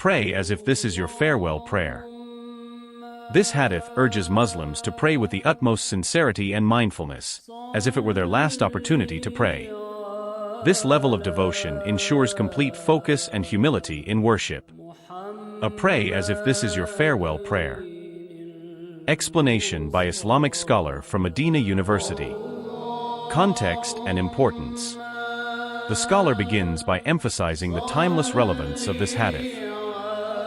Pray as if this is your farewell prayer. This hadith urges Muslims to pray with the utmost sincerity and mindfulness, as if it were their last opportunity to pray. This level of devotion ensures complete focus and humility in worship. Pray as if this is your farewell prayer. Explanation by Islamic scholar from Medina University. Context and importance. The scholar begins by emphasizing the timeless relevance of this hadith.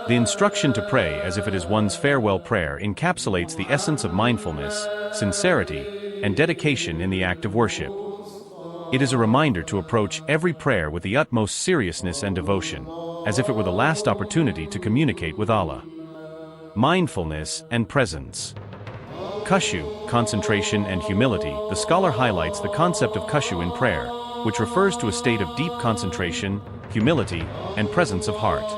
The instruction to pray as if it is one's farewell prayer encapsulates the essence of mindfulness, sincerity, and dedication in the act of worship. It is a reminder to approach every prayer with the utmost seriousness and devotion, as if it were the last opportunity to communicate with Allah. Mindfulness and presence. Khushu, concentration and humility. The scholar highlights the concept of khushu in prayer, which refers to a state of deep concentration, humility, and presence of heart.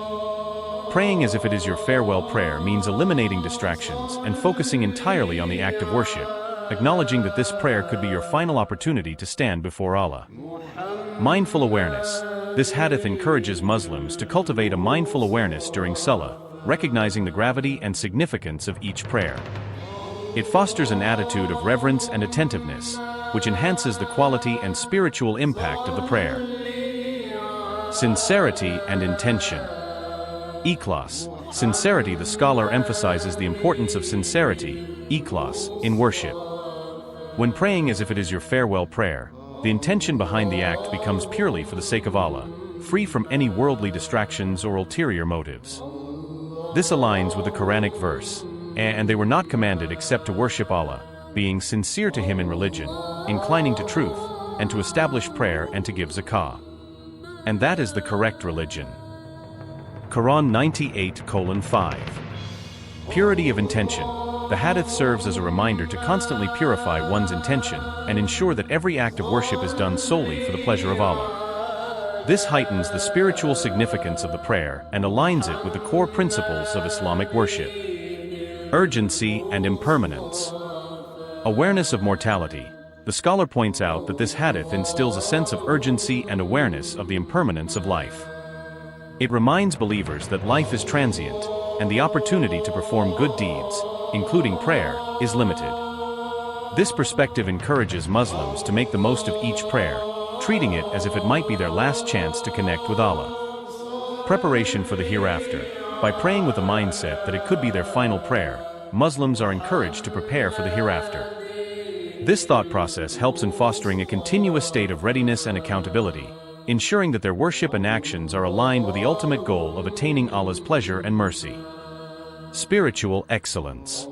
Praying as if it is your farewell prayer means eliminating distractions and focusing entirely on the act of worship, acknowledging that this prayer could be your final opportunity to stand before Allah. Mindful awareness. This hadith encourages Muslims to cultivate a mindful awareness during salah, recognizing the gravity and significance of each prayer. It fosters an attitude of reverence and attentiveness, which enhances the quality and spiritual impact of the prayer. Sincerity and intention. Ikhlas. Sincerity. The scholar emphasizes the importance of sincerity, ikhlas, in worship. When praying as if it is your farewell prayer, the intention behind the act becomes purely for the sake of Allah, free from any worldly distractions or ulterior motives. This aligns with the Quranic verse, "And they were not commanded except to worship Allah, being sincere to Him in religion, inclining to truth, and to establish prayer and to give zakah. And that is the correct religion." Quran 98:5. Purity of intention. The hadith serves as a reminder to constantly purify one's intention and ensure that every act of worship is done solely for the pleasure of Allah. This heightens the spiritual significance of the prayer and aligns it with the core principles of Islamic worship. Urgency and impermanence. Awareness of mortality. The scholar points out that this hadith instills a sense of urgency and awareness of the impermanence of life. It reminds believers that life is transient, and the opportunity to perform good deeds, including prayer, is limited. This perspective encourages Muslims to make the most of each prayer, treating it as if it might be their last chance to connect with Allah. Preparation for the hereafter. By praying with a mindset that it could be their final prayer, Muslims are encouraged to prepare for the hereafter. This thought process helps in fostering a continuous state of readiness and accountability, ensuring that their worship and actions are aligned with the ultimate goal of attaining Allah's pleasure and mercy. Spiritual excellence.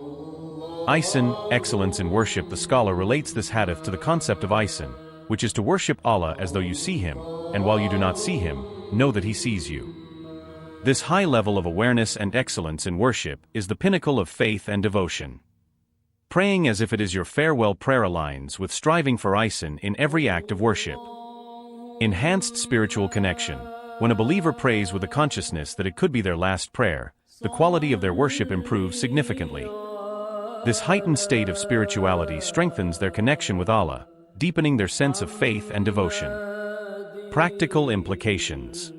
Ihsan, excellence in worship. The scholar relates this hadith to the concept of ihsan, which is to worship Allah as though you see Him, and while you do not see Him, know that He sees you. This high level of awareness and excellence in worship is the pinnacle of faith and devotion. Praying as if it is your farewell prayer aligns with striving for ihsan in every act of worship. Enhanced spiritual connection. When a believer prays with the consciousness that it could be their last prayer, the quality of their worship improves significantly. This heightened state of spirituality strengthens their connection with Allah, deepening their sense of faith and devotion. Practical implications.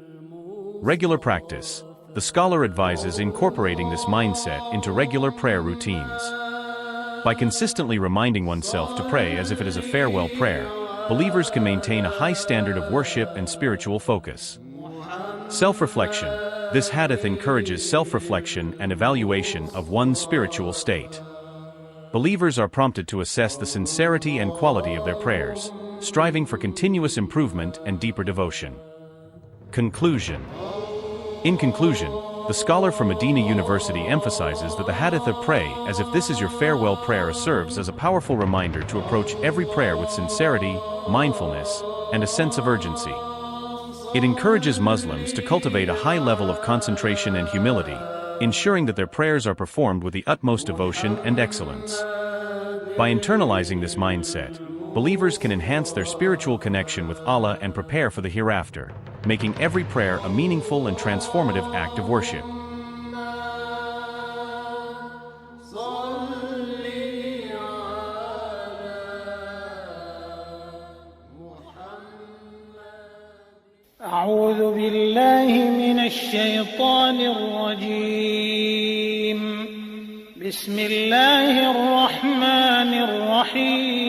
Regular practice. The scholar advises incorporating this mindset into regular prayer routines. By consistently reminding oneself to pray as if it is a farewell prayer, believers can maintain a high standard of worship and spiritual focus. Self-reflection. This hadith encourages self-reflection and evaluation of one's spiritual state. Believers are prompted to assess the sincerity and quality of their prayers, striving for continuous improvement and deeper devotion. Conclusion. In conclusion, the scholar from Medina University emphasizes that the hadith of "pray as if this is your farewell prayer" serves as a powerful reminder to approach every prayer with sincerity, mindfulness, and a sense of urgency. It encourages Muslims to cultivate a high level of concentration and humility, ensuring that their prayers are performed with the utmost devotion and excellence. By internalizing this mindset, believers can enhance their spiritual connection with Allah and prepare for the hereafter, making every prayer a meaningful and transformative act of worship. أعوذ بالله من الشيطان الرجيم. بسم الله الرحمن الرحيم.